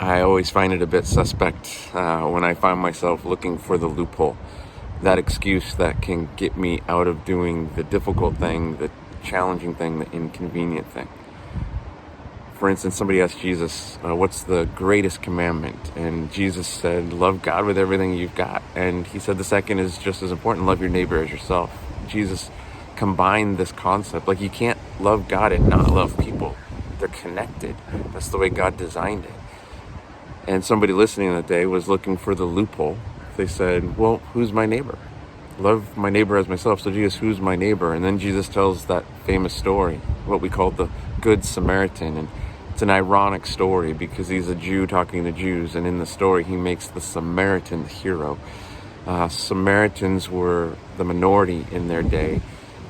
I always find it a bit suspect when I find myself looking for the loophole, that excuse that can get me out of doing the difficult thing, the challenging thing, the inconvenient thing. For instance, somebody asked Jesus, what's the greatest commandment? And Jesus said, love God with everything you've got. And he said the second is just as important, love your neighbor as yourself. Jesus combined this concept. Like, you can't love God and not love people. They're connected. That's the way God designed it. And somebody listening that day was looking for the loophole. They said, well, who's my neighbor? Love my neighbor as myself. So Jesus, who's my neighbor? And then Jesus tells that famous story, what we call the Good Samaritan. And it's an ironic story because he's a Jew talking to Jews. And in the story, he makes the Samaritan the hero. Samaritans were the minority in their day,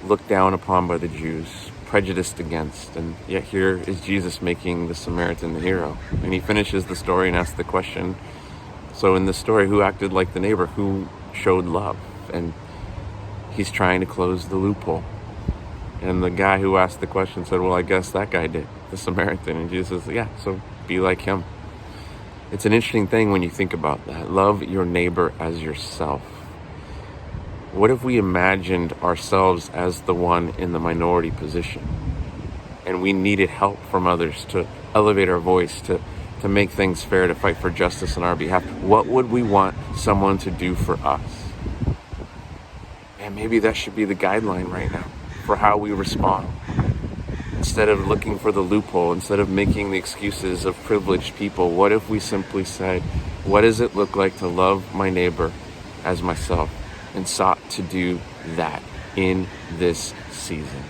looked down upon by the Jews, prejudiced against, and yet here is Jesus making the Samaritan the hero. And he finishes the story and asks the question, so in this story, who acted like the neighbor? Who showed love? And he's trying to close the loophole. And the guy who asked the question said, well, I guess that guy did, the Samaritan. And Jesus says, yeah, so be like him. It's an interesting thing when you think about that. Love your neighbor as yourself. What if we imagined ourselves as the one in the minority position and we needed help from others to elevate our voice, to make things fair, to fight for justice on our behalf? What would we want someone to do for us? And maybe that should be the guideline right now for how we respond. Instead of looking for the loophole, instead of making the excuses of privileged people, what if we simply said, what does it look like to love my neighbor as myself? And sought to do that in this season.